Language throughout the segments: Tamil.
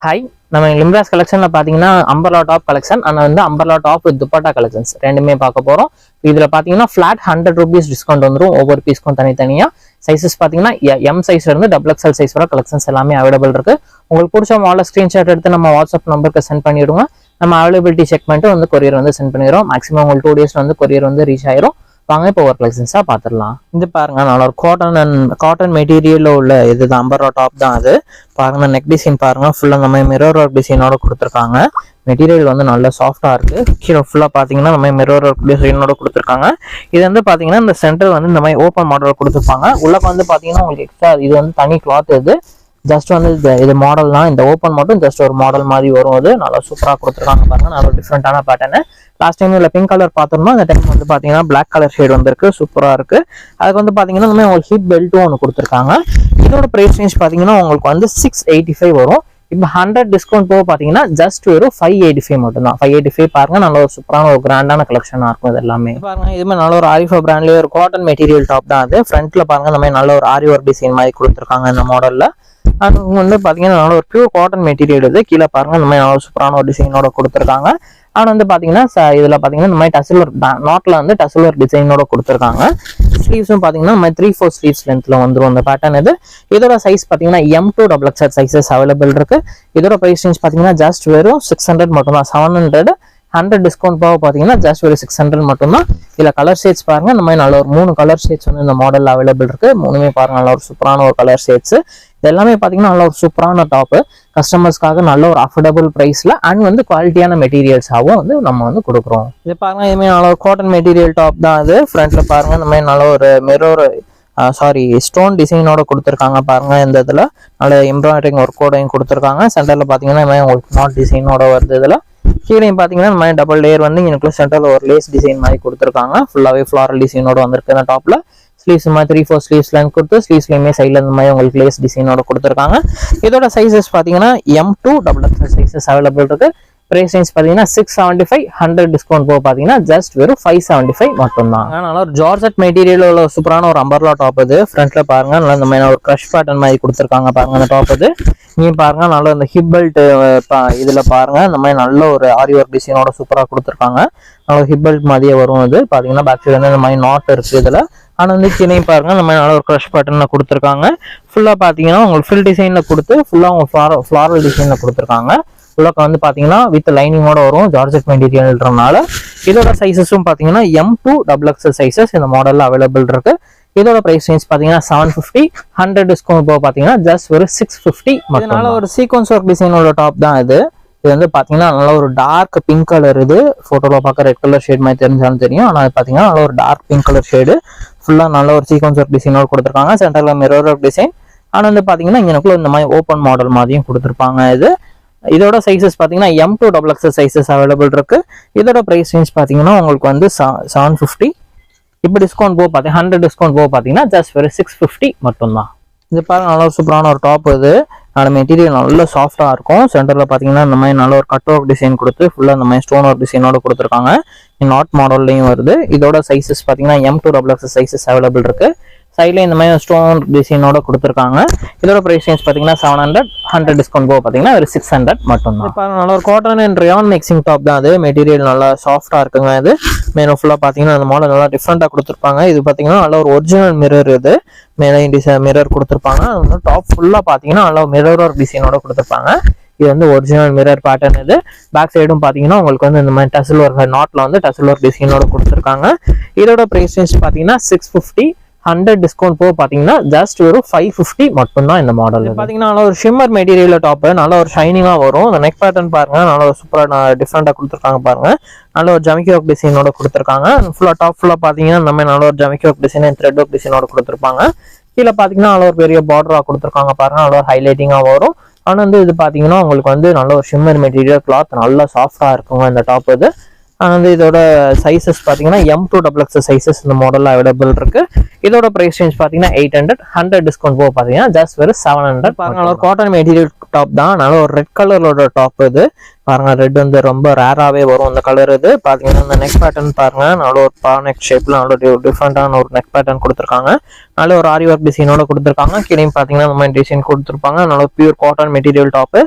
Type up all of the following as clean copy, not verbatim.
ஹாய், நம்ம லிம்ராஸ் கலெக்ஷன்ல பாத்தீங்கன்னா அம்பர்லா டாப் கலெக்ஷன் அண்ட் வந்து umbrella top with dupatta collections ரெண்டுமே பார்க்க போறோம். இதுல பாத்தீங்கன்னா ஃபிளாட் ₹100 டிஸ்கவுண்ட் வந்துடும். ஒவ்வொரு பீஸ்க்கும் தனித்தனியா சைசஸ் பாத்தீங்கன்னா எம் சைஸ்ல இருந்து XXL சைஸ் வர கலெக்ஷன்ஸ் எல்லாமே அவைலபிள் இருக்கு. உங்களுக்கு பிடிச்ச மாடல் ஸ்கிரீன்ஷாட் எடுத்து நம்ம வாட்ஸ்அப் நம்பருக்கு சென்ட் பண்ணிடுங்க. நம்ம அவைலபிலிட்டி செக் பண்ணிட்டு வந்து கொரியர் வந்து சென்ட் பண்ணிடுறோம். மேக்ஸிமம் உங்களுக்கு 2 days வந்து கொரியர் வந்து ரீச் ஆயிரும். வாங்க இப்போ ஒரு கலெக்ஷன்ஸா பாத்துடலாம். இது பாருங்க, நல்ல ஒரு காட்டன் மெட்டீரியல்ல உள்ள இதுதான் அம்பர்லா டாப் தான். அது பாருங்க, நெக் டிசைன் பாருங்க, ஃபுல்லா நம்ம மிரர் ஒர்க் டிசைனோட கொடுத்துருக்காங்க. மெட்டீரியல் வந்து நல்ல சாஃப்டா இருக்கு. கீழே ஃபுல்லா பாத்தீங்கன்னா நம்ம மிரர் ஒர்க் டிசைனோட கொடுத்துருக்காங்க. இது வந்து பாத்தீங்கன்னா இந்த சென்டர் வந்து இந்த மாதிரி ஓப்பன் மாடல் கொடுத்துருப்பாங்க. உள்ளக்கு வந்து பாத்தீங்கன்னா உங்களுக்கு எக்ஸ்ட்ரா இது வந்து தனி கிளாத். இது ஜஸ்ட் வந்து இது மாடல் தான். இந்த ஓப்பன் மட்டும் ஜஸ்ட் ஒரு மாடல் மாதிரி வரும். அது நல்லா சூப்பரா கொடுத்துருக்காங்க பாருங்க. நல்ல டிஃப்ரெண்டான பேட்டர்னு. லாஸ்ட் டைம் இல்ல பிங்க் கலர் பார்த்தோம்னா இந்த டைம் வந்து பாத்தீங்கன்னா பிளாக் கலர் ஷேட் வந்திருக்கு. சூப்பரா இருக்கு. அதுக்கு வந்து பாத்தீங்கன்னா உங்களுக்கு ஹிப் பெல்ட்டும் ஒன்று கொடுத்துருக்காங்க. இதோட பிரைஸ் ரேஞ்ச் பாத்தீங்கன்னா உங்களுக்கு வந்து 685 வரும். இப்போ 100 டிஸ்கவுண்ட் போக பாத்தீங்கன்னா ஜஸ்ட் வெறும் 585 மட்டும் தான். 585 பாருங்க, நல்ல ஒரு சூப்பரான ஒரு கிராண்டான கலெக்ஷனா இருக்கும். இது எல்லாமே பாருங்க, இதுமே நல்ல ஒரு ஆரிஃபா பிராண்ட்லயே ஒரு காட்டன் மெட்டீரியல் டாப் தான். அது ஃப்ரண்ட்ல பாருங்க இந்த மாதிரி நல்ல ஒரு ஆரி ஒர்க் டிசைன் மாதிரி கொடுத்துருக்காங்க இந்த மாடல்ல. அது வந்து பாத்தீங்கன்னா நல்ல ஒரு பியூர் காட்டன் மெட்டீரியல். இது கீழே பாருங்க இந்த மாதிரி நல்ல சூப்பரான ஒரு டிசைனோட கொடுத்துருக்காங்க. ஆனால் வந்து பாத்தீங்கன்னா இதுல பாத்தீங்கன்னா இந்த மாதிரி டசில் ஒர்க் நாட்ல வந்து டசில் ஒர்க் டிசைனோட கொடுத்துருக்காங்க. ஸ்லீவ்ஸும் பாத்தீங்கன்னா நம்ம 3/4 ஸ்லீவ்ஸ் லென்த்ல வந்துடும் அந்த பேட்டர்ன். இது இதோட சைஸ் பாத்தீங்கன்னா M2 XXL சைசஸ் அவைலபிள் இருக்கு. இதோட பிரைஸ் ரேஞ்ச் பாத்தீங்கன்னா ஜஸ்ட் வெறும் 600 மட்டும் தான். 700 100 டிஸ்கவுண்ட் போக பாத்தீங்கன்னா ஜஸ்ட் ஒரு 600 மட்டும் தான். இதுல கலர் ஷேட்ஸ் பாருங்க, இந்த மாதிரி நல்ல ஒரு 3 கலர் ஷேட்ஸ் வந்து இந்த மாடல் அவைலபிள் இருக்கு. 3மே பாருங்க நல்ல ஒரு சூப்பரான ஒரு கலர் ஷேட்ஸ். இது எல்லாமே பாத்தீங்கன்னா நல்ல ஒரு சூப்பரான டாப். கஸ்டமர்ஸ்க்காக நல்ல ஒரு அஃபோர்டபுள் பிரைஸ்ல அண்ட் வந்து குவாலிட்டியான மெட்டீரியல்ஸாகவும் வந்து நம்ம வந்து கொடுக்குறோம். இது பாருங்க, இதுமே நல்ல ஒரு காட்டன் மெட்டீரியல் டாப் தான். அது ஃப்ரண்ட்ல பாருங்க இந்த மாதிரி நல்ல ஒரு மிரர் ஸ்டோன் டிசைனோட கொடுத்துருக்காங்க பாருங்க. இந்த இதுல நல்ல எம்ப்ராய்டரிங் ஒர்க்கோடையும் கொடுத்துருக்காங்க. சென்டர்ல பாத்தீங்கன்னா இந்த மாதிரி உங்களுக்கு நாட் டிசைனோட வருது. இதுல கீழே பாத்தீங்கன்னா இந்த மாதிரி டபுள் லேயர் வந்து இங்க சென்டர்ல ஒரு லேஸ் டிசைன் மாதிரி கொடுத்துருக்காங்க. ஃபுல்லாவே ஃபிளாரல் டிசைனோட வந்திருக்கு. இந்த டாப்ல ஸ்லீவ்ஸ் மாதிரி 3/4 ஸ்லீவ்ஸ் லென்த் கொடுத்து ஸ்லீவ்ஸ்லயுமே சைட்ல இந்த மாதிரி உங்களுக்கு லேஸ் டிசைனோட கொடுத்துருக்காங்க. இதோட சைசஸ் பாத்தீங்கன்னா M2 XXL சைசஸ் அவைலபிள் இருக்கு. பிரைஸ் ரேஞ்ச் பாத்தீங்கன்னா 675. 100 டிஸ்கவுண்ட் போக பாத்தீங்கன்னா ஜஸ்ட் வெறும் 575 மட்டும் தான். நல்லா ஒரு ஜார்ஜெட் மெட்டீரியல் உள்ள சூப்பரான ஒரு அம்பர்லா டாப். இது ஃப்ரண்ட்ல பாருங்க நல்லா இந்த மாதிரி ஒரு கிரஷ் பேட்டர்ன் மாதிரி கொடுத்துருக்காங்க பாருங்க அந்த டாப். இது நீங்க பாருங்க நல்ல இந்த ஹிப் பெல்ட் இதுல பாருங்க இந்த மாதிரி நல்ல ஒரு ஆரி ஒர்க் டிசைனோட சூப்பரா கொடுத்துருக்காங்க. நல்ல ஹிப் பெல்ட் மாதிரியே வரும். இது பாத்தீங்கன்னா பேக் சைடு வந்து இந்த மாதிரி நாட் இருக்கு இதுல. ஆனா வந்து கீழே பாருங்க இந்த மாதிரி நல்ல ஒரு கிரஷ் பேட்டர்ன்ல கொடுத்துருக்காங்க. ஃபுல்லா பாத்தீங்கன்னா உங்களுக்கு ஃபில் டிசைன்ல கொடுத்து ஃபுல்லா உங்களுக்கு ஃபிளாரல் டிசைன்ல கொடுத்துருக்காங்க. உள்ளக்க வந்து பாத்தீங்கன்னா வித் லைனிங்கோட வரும் ஜார்ஜெட் மெட்டீரியல்ன்றனால. இதோட சைசஸும் பாத்தீங்கன்னா M2 XXL சைசஸ் இந்த மாடல்ல அவைலபிள் இருக்கு. இதோட பிரைஸ் ரேஞ்ச் பாத்தீங்கன்னா 750. 100 டிஸ்கவுண்ட் போக பாத்தீங்கன்னா ஜஸ்ட் ஒரு 650. இதனால ஒரு சீக்வன்ஸ் ஒர்க் டிசைனோட டாப் தான் இது. இது வந்து பாத்தீங்கன்னா நல்ல ஒரு டார்க் பிங்க் கலர். இது போட்டோல பார்க்க ரெட் கலர் ஷேட் மாதிரி தெரிஞ்சாலும் தெரியும். ஆனா பாத்தீங்கன்னா நல்ல ஒரு டார்க் பிங்க் கலர் ஷேடு. ஃபுல்லா நல்ல ஒரு சீக்வன்ஸ் ஒர்க் டிசைனோட கொடுத்துருக்காங்க. சென்டர்ல மிரர் ஒர்க் டிசைன். ஆனா வந்து பாத்தீங்கன்னா இங்கனக்குள்ள இந்த மாதிரி ஓப்பன் மாடல் மாதிரியும் கொடுத்துருப்பாங்க. இது இதோட சைசஸ் பாத்தீங்கன்னா M2 XXL சைசஸ் அவைலபிள் இருக்கு. இதோட பிரைஸ் ரேஞ்ச் பாத்தீங்கன்னா உங்களுக்கு வந்து 750. இப்போ டிஸ்கவுண்ட் போக பாத்தீங்கன்னா 100 டிஸ்கவுண்ட் போக பாத்தீங்கன்னா ஜஸ்ட் ஒரு 650 மட்டும் தான். இது பாருங்க நல்ல சூப்பரான ஒரு டாப். இது நல்ல மெட்டீரியல் நல்ல சாஃப்டா இருக்கும். சென்டர்ல பாத்தீங்கன்னா இந்த மாதிரி நல்ல ஒரு கட் ஒர்க் டிசைன் கொடுத்து ஃபுல்லா இந்த மாதிரி ஸ்டோன் ஒர்க் டிசைனோட கொடுத்துருக்காங்க. நாட் மாடல்லையும் வருது. இதோட சைசஸ் பாத்தீங்கன்னா M2 XXL சைசஸ் அவைலபிள் இருக்கு. சைட்ல இந்த மாதிரி ஸ்டோன் டிசைனோட கொடுத்துருக்காங்க. இதோட பிரைஸ் ரேஞ்ச் பாத்தீங்கன்னா 700. 100 டிஸ்கவுண்ட் போக பாத்தீங்கன்னா ஒரு 600 மட்டும் தான். நல்ல ஒரு cotton and rayon mixing top தான். அது மெட்டீரியல் நல்லா சாஃப்டா இருக்குங்க. இது மேல ஃபுல்லா பாத்தீங்கன்னா அந்த மாடல் நல்லா டிஃப்ரெண்டா கொடுத்துருப்பாங்க. இது பாத்தீங்கன்னா நல்ல ஒரு ஒரிஜினல் மிரர். இது மேல மிரர் கொடுத்துருப்பாங்க. டாப் ஃபுல்லா பாத்தீங்கன்னா நல்ல மிரர் ஒர்க் டிசைனோட கொடுத்துருப்பாங்க. இது வந்து ஒரிஜினல் மிரர் பேட்டர்ன். இது பேக் சைடும் பாத்தீங்கன்னா உங்களுக்கு வந்து இந்த மாதிரி டசில் ஒர்க் நாட்ல வந்து டசில் ஒர்க் டிசைனோட கொடுத்துருக்காங்க. இதோட பிரைஸ் ரேஞ்ச் பாத்தீங்கன்னா 650. 100 டிஸ்கவுண்ட் போக பாத்தீங்கன்னா ஜஸ்ட் ஒரு 550 மட்டும் தான் இந்த மாடல். பாத்தீங்கன்னா நல்ல ஒரு ஷிம்மர் மெட்டீரியல் டாப். நல்ல ஒரு ஷைனிங்கா வரும். இந்த நெக் பேட்டர்ன் பாருங்க நல்ல ஒரு சூப்பரா டிஃப்ரெண்டா கொடுத்துருக்காங்க பாருங்க. நல்ல ஒரு ஜமிக்கி ஒர்க் டிசைனோட கொடுத்துருக்காங்க. ஃபுல்லா டாப் ஃபுல்லா பாத்தீங்கன்னா நம்ம நல்ல ஒரு ஜமிக்கி ஒர்க் டிசைன் த்ரெட் ஒர்க் டிசைனோட கொடுத்துருப்பாங்க. கீழே பாத்தீங்கன்னா நல்ல ஒரு பெரிய பார்டரா கொடுத்துருக்காங்க பாருங்க. நல்ல ஒரு ஹைலைட்டிங்கா வரும். ஆனா வந்து இது பாத்தீங்கன்னா உங்களுக்கு வந்து நல்ல ஒரு ஷிம்மர் மெட்டீரியல் கிளாத் நல்லா சாஃப்டா இருக்குங்க இந்த டாப். இது வந்து இதோட சைசஸ் பாத்தீங்கன்னா M2 XXL சைசஸ் இந்த மாடல்ல அவைலபிள் இருக்கு. இதோட பிரைஸ் ரேஞ்ச் பாத்தீங்கன்னா 800. 100 டிஸ்கவுண்ட் போக பாத்தீங்கன்னா ஜஸ்ட் ஒரு 700. பாருங்க ஒரு காட்டன் மெட்டீரியல் டாப் தான். நல்ல ஒரு ரெட் கலரோட டாப். இது பாருங்க ரெட் வந்து ரொம்ப ரேராவே வரும் அந்த கலர். இது பாத்தீங்கன்னா இந்த நெக் பேட்டர்ன் பாருங்க நல்ல ஒரு பா நெக் ஷேப்ல நல்ல டிஃப்ரெண்டான ஒரு நெக் பேட்டர்ன் கொடுத்துருக்காங்க. நல்ல ஒரு ஆரி ஒர்க் டிசைனோட கொடுத்துருக்காங்க. கீழே பாத்தீங்கன்னா இந்த மாதிரி டிசைன் கொடுத்துருப்பாங்க. நல்ல pure cotton material top.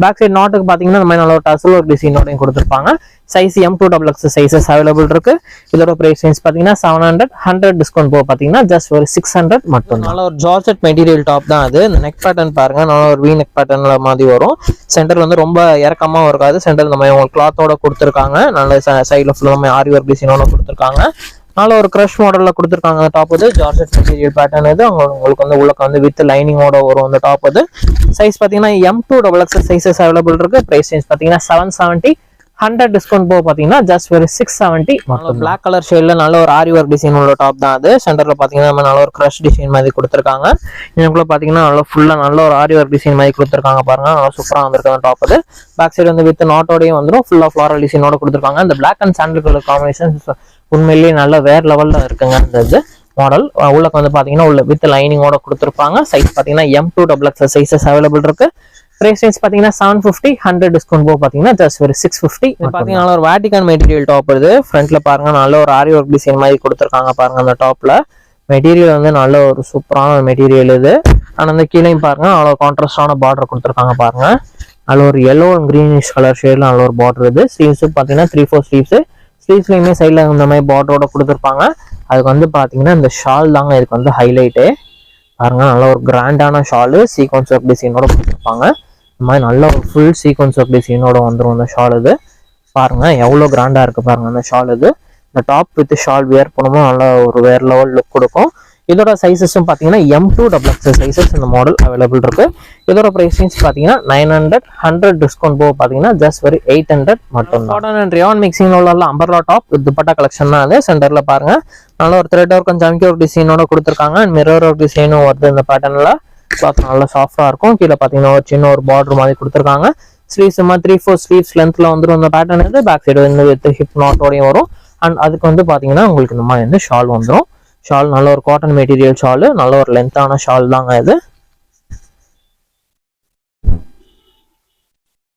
Back side நாட்டுக்கு பார்த்தீங்கன்னா இந்த மாதிரி நல்ல ஒரு டசல் ஒரு டிசைனோடையும் கொடுத்துருப்பாங்க. சைஸ் M2XX சைஸஸ் அவைலபிள் இருக்கு. இதோட பிரைஸ் ரேஞ்ச் பார்த்தீங்கன்னா 700, 100 டிஸ்கவுண்ட் போக பார்த்தீங்கன்னா ஜஸ்ட் ஒரு 600 மட்டும். நல்ல ஒரு ஜார்ஜெட் மெட்டீரியல் டாப் தான் அது. இந்த நெக் பேட்டர்ன் பாருங்க, நல்ல ஒரு வி நெக் பேட்டர்ன்ல மாதிரி வரும். சென்டர் வந்து ரொம்ப இறக்கமாகவும் இருக்காது. சென்டர் இந்த மாதிரி உங்களுக்கு கிளாத்தோட கொடுத்துருக்காங்க. நல்ல சைடில் ஃபுல்லாக நம்ம ஆரி ஒர்க் டிசைனோட கொடுத்துருக்காங்க. நல்ல ஒரு க்ரஷ் மாடல்ல கொடுத்துருக்காங்க. அந்த டாப் வந்து ஜார்ஜெட் மெட்டீரியல் பேட்டர்ன் இது. உங்களுக்கு வந்து உள்ளக்க வந்து வித் லைனிங்கோட வரும் அந்த டாப் அது. சைஸ் பார்த்தீங்கன்னா M2XX சைஸஸ் அவைலபிள் இருக்கு. பிரைஸ் ரேஞ்ச் பார்த்தீங்கன்னா 770, 100 டிஸ்கவுண்ட் போக பார்த்தீங்கன்னா ஜஸ்ட் ஒரு 670 மட்டும். பிளாக் கலர் ஷேட்ல நல்ல ஒரு ஆரி ஒர்க் டிசைன் உள்ள டாப் தான் அது. சென்டர்ல பார்த்தீங்கன்னா நம்ம நல்ல ஒரு க்ரஷ் டிசைன் மாதிரி கொடுத்துருக்காங்க. இதுக்குள்ள பார்த்தீங்கன்னா நல்ல ஒரு ஆரி ஒர்க் டிசைன் மாதிரி கொடுத்துருக்காங்க பாருங்க. நல்லா சூப்பராக வந்திருக்கு அந்த டாப் அது. பேக் சைடு வந்து வித் நாட்டோடையும் வந்துடும். ஃபுல்லாக ஃப்ளாரல் டிசைனோட கொடுத்துருக்காங்க. இந்த black and sandal colour combination உண்மையிலேயே நல்ல வேற லெவல்ல இருக்குங்க இந்த இது மாடல். உள்ளக்கு வந்து பார்த்தீங்கன்னா உள்ள வித் லைனிங்கோட கொடுத்துருப்பாங்க. சைஸ் பார்த்தீங்கன்னா M2XX சைஸஸ் அவைலபிள் இருக்கு. பிரைஸ் ரேஞ்ச் பார்த்தீங்கன்னா 750, 100 டிஸ்கவுண்ட் போக பார்த்தீங்கன்னா ஜஸ்ட் ஒரு 650. பார்த்தீங்கன்னா ஒரு வேட்டிகன் மெட்டீரியல் டாப் இது. ஃப்ரண்ட்ல பாருங்க நல்ல ஒரு ஆரி ஒர்க் டிசைன் மாதிரி கொடுத்துருக்காங்க பாருங்க. அந்த டாப்ல மெட்டீரியல் வந்து நல்ல ஒரு சூப்பரான மெட்டீரியல் இது. ஆனால் அந்த கீழையும் பாருங்க நல்ல கான்ட்ராஸ்டான பார்டர் கொடுத்துருக்காங்க பாருங்க. நல்ல ஒரு yellow and greenish கலர் ஷேட்ல நல்ல ஒரு பார்டர் இது. ஸ்லீவ்ஸ் பார்த்தீங்கன்னா 3-4 ஸ்லீவ்ஸ். ஸ்லீவ்ஸ்லையுமே சைடில் இந்த மாதிரி பார்டரோட கொடுத்துருப்பாங்க. அதுக்கு வந்து பார்த்தீங்கன்னா இந்த ஷால் தாங்க இதுக்கு வந்து ஹைலைட்டு பாருங்க. நல்ல ஒரு கிராண்டான ஷாலு சீக்வன்ஸ் ஒர்க் டிசைனோட கொடுத்துருப்பாங்க. இந்த மாதிரி நல்ல ஒரு ஃபுல் சீக்வன்ஸ் ஒர்க் டிசைனோட வந்துடும் அந்த ஷால் இது. பாருங்க எவ்வளோ கிராண்டா இருக்கு பாருங்க அந்த ஷால் இது. இந்த டாப் வித் ஷால் வியர் பண்ணும்போது நல்ல ஒரு வேற லெவல் லுக் கொடுக்கும். இதோட சைஸஸும் பார்த்தீங்கன்னா M2XX சைஸஸ் இந்த மாடல் அவைலபிள் இருக்கு. இதோட பிரைஸ் ரேஞ்ச் பார்த்தீங்கன்னா 900, 100 டிஸ்கவுண்ட் போக பார்த்தீங்கன்னா ஜஸ்ட் ஒரு 800 மட்டும். காட்டன் அண்ட் ரயான் மிக்சிங் உள்ள umbrella top with dupatta collection தான் அது. சென்டர்ல பாருங்க நல்ல ஒரு thread work and jamki work டிசைனோட கொடுத்துருக்காங்க. அண்ட் மிரர் ஒர்க் டிசைனும் வருது இந்த பேட்டர்ன்ல. கிளாத் நல்லா சாஃப்டா இருக்கும். கீழே பார்த்தீங்கன்னா ஒரு சின்ன ஒரு பார்டர் மாதிரி கொடுத்துருக்காங்க. ஸ்லீவ்ஸ் 3-4 ஸ்லீவ்ஸ் லென்த்ல வந்துடும் இந்த பேட்டர்ன் இது. பேக் சைடு வந்து வித் ஹிப் நாட்டோடையும் வரும். அண்ட் அதுக்கு வந்து பார்த்தீங்கன்னா உங்களுக்கு இந்த மாதிரி வந்து ஷால் வந்துடும். ஷால் நல்ல ஒரு காட்டன் மெட்டீரியல் ஷால், நல்ல ஒரு லென்த்தான ஷால் தாங்க இது.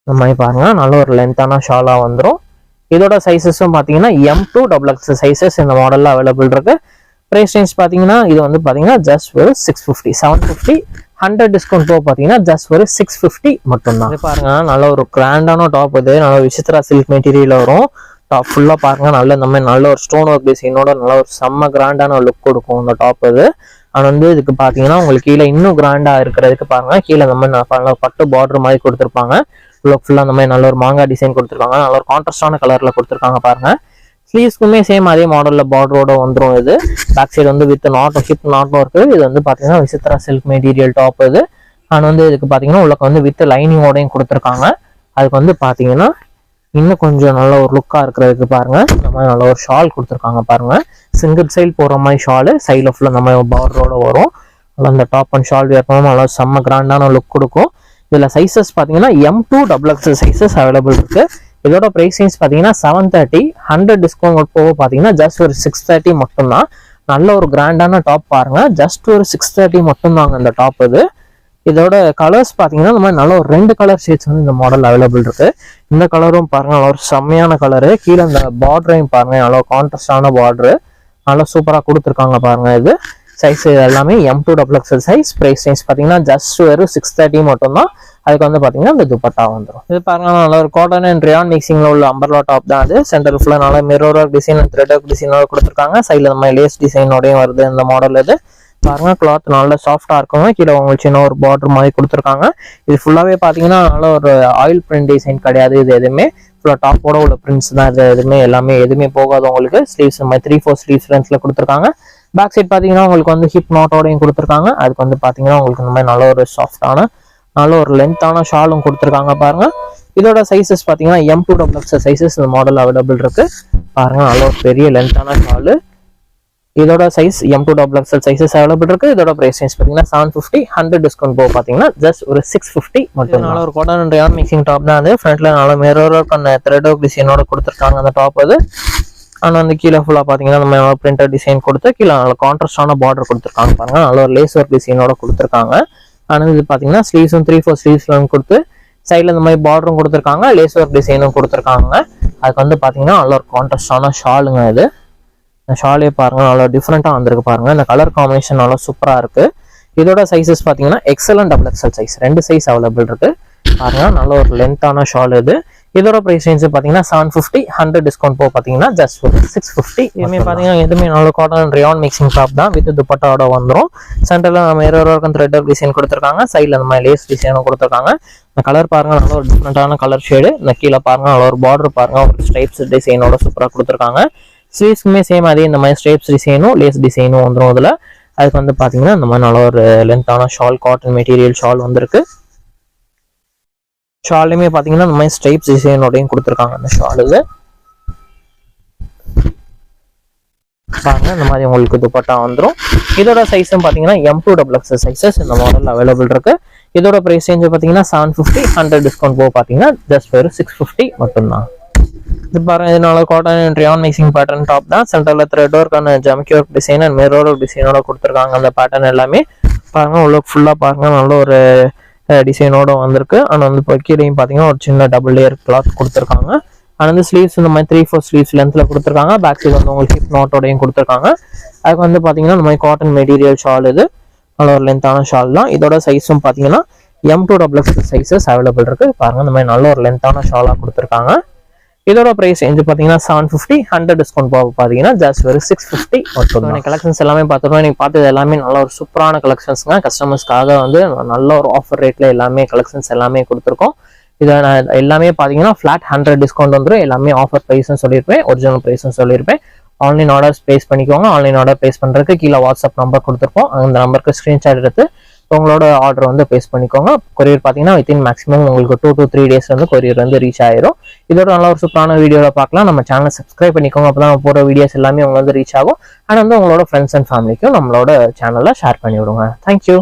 இந்த மாதிரி பாருங்க நல்ல ஒரு லென்த்தான ஷாலா வந்துடும். இதோட சைஸஸும் பார்த்தீங்கன்னா M2XX சைஸஸ் இந்த மாடல்ல அவைலபிள் இருக்கு. பிரைஸ் ரேஞ்ச் பார்த்தீங்கன்னா இது வந்து பார்த்தீங்கன்னா ஜஸ்ட் ஒரு 650, 750, 100 டிஸ்கவுண்ட் போக பார்த்தீங்கன்னா ஜஸ்ட் ஒரு 650 மட்டும்தான். இது பாருங்க நல்ல ஒரு கிராண்டான டாப் இது. நல்ல விசித்ரா சில்க் மெட்டீரியல் வரும். டாப் ஃபுல்லாக பாருங்க நல்ல இந்த மாதிரி நல்ல ஒரு ஸ்டோன் ஒர்க் டிசைனோட நல்ல ஒரு செம்ம கிராண்டான லுக் கொடுக்கும் இந்த டாப் இது. ஆனால் வந்து இதுக்கு பார்த்தீங்கன்னா உங்களுக்கு கீழே இன்னும் கிராண்டா இருக்கிறதுக்கு பாருங்க கீழே இந்த மாதிரி நல்ல பட்டு பார்டர் மாதிரி கொடுத்துருப்பாங்க. ஃபுல்லாக அந்த மாதிரி நல்ல ஒரு மாங்காய் டிசைன் கொடுத்துருக்காங்க. நல்ல ஒரு கான்ட்ராஸ்டான கலர்ல கொடுத்துருக்காங்க பாருங்க. ஸ்லீவ்ஸ்க்குமே சேம் அதே மாடல்ல பார்டரோட வந்துடும் இது. பேக் சைடு வந்து வித் நாட்டும் ஹிப் நாட்டும் இருக்கு. இது வந்து பார்த்தீங்கன்னா விசித்ரா சில்க் மெட்டீரியல் டாப் இது. ஆனால் வந்து இதுக்கு பார்த்தீங்கன்னா உள்ளக்கு வந்து வித் லைனிங்கோடையும் கொடுத்துருக்காங்க. அதுக்கு வந்து பார்த்தீங்கன்னா இன்னும் கொஞ்சம் நல்ல ஒரு லுக்கா இருக்கிறதுக்கு பாருங்க இந்த மாதிரி நல்ல ஒரு ஷால் கொடுத்துருக்காங்க பாருங்க. சிங்கிள் சைல் போற மாதிரி ஷாலு சைட்ல ஃபுல்லா நம்ம பார்டரோட வரும். அந்த டாப் அண்ட் ஷால் வேர் பண்ணால் நல்லா செம்ம கிராண்டான லுக் கொடுக்கும். இதுல சைஸஸ் பார்த்தீங்கன்னா M2XX சைஸஸ் அவைலபிள் இருக்கு. இதோட பிரைஸ் ரேஞ்ச் பார்த்தீங்கன்னா 730, 100 டிஸ்கவுண்ட் போக பார்த்தீங்கன்னா ஜஸ்ட் ஒரு 630 மட்டும்தான். நல்ல ஒரு கிராண்டான டாப் பாருங்க. ஜஸ்ட் ஒரு 630 மட்டும்தாங்க இந்த டாப் இது. இதோட கலர்ஸ் பார்த்தீங்கன்னா இந்த மாதிரி நல்ல ஒரு 2 கலர் ஷேட்ஸ் வந்து இந்த மாடல் அவைலபிள் இருக்கு. இந்த கலரும் பாருங்க நல்ல ஒரு செம்மையான கலரு. கீழே இந்த பார்டரையும் பாருங்க நல்ல கான்ட்ராஸ்டான பார்டரு நல்லா சூப்பராக கொடுத்துருக்காங்க பாருங்க. இது சைஸ் எல்லாமே M2XX சைஸ். பிரைஸ் ரேஞ்ச் பார்த்தீங்கன்னா ஜஸ்ட் ஒரு 630 மட்டும்தான். அதுக்கு வந்து பார்த்தீங்கன்னா இந்த துப்பட்டா வந்துடும். இது பாருங்க நல்ல ஒரு காட்டன் அண்ட் ரயான் மிக்சிங்ல உள்ள அம்பர்லா டாப் தான் அது. சென்டர் ஃபுல்லாக நல்லா mirror work design and thread work டிசைனோட கொடுத்துருக்காங்க. சைடில் இந்த மாதிரி லேஸ் டிசைனோடையும் வருது இந்த மாடல் இது. பாருங்க கிளாத் நல்லா சாஃப்டா இருக்குங்க. கீழே உங்களுக்கு சின்ன ஒரு பார்டர் மாதிரி கொடுத்துருக்காங்க. இது ஃபுல்லாவே பாத்தீங்கன்னா நல்ல ஒரு ஆயில் பிரிண்ட் டிசைன் கிடையாது. இது எதுவுமே ஃபுல்லா டாப்போட உள்ள பிரிண்ட்ஸ் தான். இது எதுவுமே எல்லாமே எதுவுமே போகாது உங்களுக்கு. ஸ்லீவ்ஸ் 3-4 ஸ்லீவ்ஸ் லென்த்ல கொடுத்துருக்காங்க. பேக் சைட் பாத்தீங்கன்னா உங்களுக்கு வந்து ஹிப் நாட்டோடையும் கொடுத்துருக்காங்க. அதுக்கு வந்து பாத்தீங்கன்னா உங்களுக்கு இந்த மாதிரி நல்ல ஒரு சாஃப்டான நல்ல ஒரு லென்த்தான ஷாலும் கொடுத்துருக்காங்க பாருங்க. இதோட சைஸஸ் பாத்தீங்கன்னா M2XX சைஸஸ் இந்த மாடல் அவைலபிள் இருக்கு. பாருங்க நல்ல ஒரு பெரிய லென்த்தான ஷாலு. இதோட சைஸ் M2XX சைஸஸ் அவைலபிள் இருக்கு. இதோட பிரைஸ் ரேஞ்ச் பார்த்தீங்கன்னா 750, 100 டிஸ்கவுண்ட் போக பார்த்தீங்கன்னா ஜஸ்ட் ஒரு 650 மட்டும். நல்ல ஒரு cotton and rayon mixing top தான் அது. ஃப்ரண்ட்ல நல்ல mirror work and thread work டிசைனோட கொடுத்துருக்காங்க அந்த டாப் அது. ஆனால் வந்து கீழே ஃபுல்லாக பார்த்தீங்கன்னா நம்ம பிரிண்டர் டிசைன் கொடுத்து கீழே நல்ல கான்ட்ராஸ்டான பார்டர் கொடுத்துருக்காங்க பாருங்க. நல்ல ஒரு லேஸ் ஒர்க் டிசைனோட கொடுத்துருக்காங்க. ஆனால் இது பார்த்தீங்கன்னா ஸ்லீவ்ஸும் 3-4 ஸ்லீவ்ஸ்லாம் கொடுத்து சைடில் இந்த மாதிரி பார்டரும் கொடுத்துருக்காங்க. லேஸ் ஒர்க் டிசைனும் கொடுத்துருக்காங்க. அதுக்கு வந்து பார்த்தீங்கன்னா நல்ல ஒரு கான்ட்ராஸ்டான ஷாலுங்க இது. இந்த ஷாலே பாருங்க நல்லா டிஃப்ரெண்ட்டாக வந்திருக்கு பாருங்க. இந்த கலர் காம்பினேஷன் நல்லா சூப்பராக இருக்கு. இதோட சைஸஸ் பார்த்தீங்கன்னா XL and XXL size 2 size available இருக்கு. பாருங்க நல்ல ஒரு லென்த்தான ஷால் இது. இதோட பிரைஸ் ரேஞ்ச் பாத்தீங்கன்னா 750, 100 டிஸ்கவுண்ட் போக பாத்தீங்கன்னா ஜஸ்ட் 650. இதுமே பாத்தீங்கன்னா எதுவுமே நல்ல காட்டன் ரயான் மிக்சிங் டாப் தான் வித் துப்பட்டாவோட வந்துடும். சென்டர்ல மிரர் த்ரெட் டிசைன் கொடுத்துருக்காங்க, சைட்ல அந்த மாதிரி லேஸ் டிசைனும் கொடுத்துருக்காங்க. இந்த கலர் பாருங்க நல்ல ஒரு டிஃப்ரெண்டான கலர் ஷேடு. இந்த கீழே பாருங்க நல்ல ஒரு பார்டர் பாருங்க ஒரு ஸ்ட்ரைப்ஸ் டிசைனோட சூப்பரா கொடுத்துருக்காங்க. ஸ்லீவ்ஸ்க்குமே சேம் அதே இந்த மாதிரி ஸ்ட்ரைப்ஸ் டிசைனும் லேஸ் டிசைனும் வந்துடும் இதுல. அதுக்கு வந்து பாத்தீங்கன்னா இந்த மாதிரி நல்ல ஒரு லென்த்தான ஷால், காட்டன் மெட்டீரியல் ஷால் வந்திருக்கு. ஷாலுமே பாத்தீங்கன்னா இந்த மாதிரி ஸ்ட்ரைப்ஸ் டிசைனோடையும் கொடுத்துருக்காங்க. அந்த ஷால் இது பாருங்க இந்த மாதிரி உங்களுக்கு துப்பட்டா வந்துடும். இதோட சைஸும் பாத்தீங்கன்னா M2XX சைஸஸ் இந்த மாடல் அவைலபிள் இருக்கு. இதோட பிரைஸ் ரேஞ்ச் பாத்தீங்கன்னா 750, 100 டிஸ்கவுண்ட் போக பாத்தீங்கன்னா ஜஸ்ட் வெறும் 650 மட்டும்தான். இது பாருங்க இதனால cotton rayon mixing pattern top தான். சென்டர்ல த்ரெட் ஒர்க்கான jamki work design and mirror work டிசைனோட கொடுத்துருக்காங்க. அந்த பேட்டர்ன் எல்லாமே பாருங்க உள்ள ஃபுல்லா பாருங்க நல்ல ஒரு டிசைனோட வந்திருக்கு. ஆனால் வந்து இப்போ கீழேயும் பார்த்தீங்கன்னா ஒரு சின்ன டபுள் லேயர் கிளாத் கொடுத்துருக்காங்க. ஆனால் வந்து ஸ்லீவ்ஸ் இந்த மாதிரி 3/4 ஸ்லீவ்ஸ் லென்த்தில் கொடுத்துருக்காங்க. பேக் சைடு வந்து உங்களுக்கு ஹிப் நாட்டோடையும் கொடுத்துருக்காங்க. அதுக்கு வந்து பார்த்தீங்கன்னா இந்த மாதிரி காட்டன் மெட்டீரியல் ஷால் இது நல்ல ஒரு லென்த்தான ஷால் தான். இதோட சைஸும் பார்த்தீங்கன்னா M2XX சைஸஸ் அவைலபிள் இருக்கு. பாருங்க இந்த மாதிரி நல்ல ஒரு லென்த்தான ஷாலாக கொடுத்துருக்காங்க. இதோட பிரைஸ் ரேஞ்ச் பார்த்தீங்கன்னா 750, 100 டிஸ்கவுண்ட் போக பார்த்தீங்கன்னா ஜஸ்ட் வெறும் 650 மட்டும். கலெக்ஷன்ஸ் எல்லாமே பார்த்துருக்கோம். நீங்கள் பார்த்தது எல்லாமே நல்ல ஒரு சூப்பரான கலெக்ஷன்ஸ்ங்க. கஸ்டமர்ஸ்க்காக வந்து நல்ல ஒரு ஆஃபர் ரேட்ல எல்லாமே கலெக்ஷன்ஸ் எல்லாமே கொடுத்துருக்கோம். இதை நான் எல்லாமே பார்த்தீங்கன்னா ஃபிளாட் 100 டிஸ்கவுண்ட் வந்துடும். எல்லாமே ஆஃபர் ப்ரைஸும் சொல்லியிருப்பேன், ஒரிஜினல் ப்ரைஸும் சொல்லியிருப்பேன். ஆன்லைன் ஆர்டர்ஸ் பிளேஸ் பண்ணிக்கோங்க. ஆன்லைன் ஆர்டர் பிளேஸ் பண்ணுறதுக்கு கீழே வாட்ஸ்அப் நம்பர் கொடுத்துருப்போம். அந்த நம்பருக்கு ஸ்க்ரீன்ஷாட் எடுத்து உங்களோட ஆர்டர் வந்து பிளேஸ் பண்ணிக்கோங்க. கொரியர் பார்த்தீங்கன்னா வித்தின் மேக்ஸிமம் உங்களுக்கு 2 to 3 days வந்து கொரியர் வந்து ரீச் ஆயிரும். இதோட நல்ல ஒரு சூப்பரான வீடியோவில் பார்க்கலாம். நம்ம சேனலை சப்ஸ்கிரைப் பண்ணிக்கோங்க. அப்போ தான் போகிற வீடியோஸ் எல்லாமே உங்களுக்கு வந்து ரீச் ஆகும். அண்ட் வந்து உங்களோட ஃப்ரெண்ட்ஸ் அண்ட் ஃபேமிலிக்கும் நம்மளோட சேனலில் ஷேர் பண்ணி விடுங்க. தேங்க்யூ.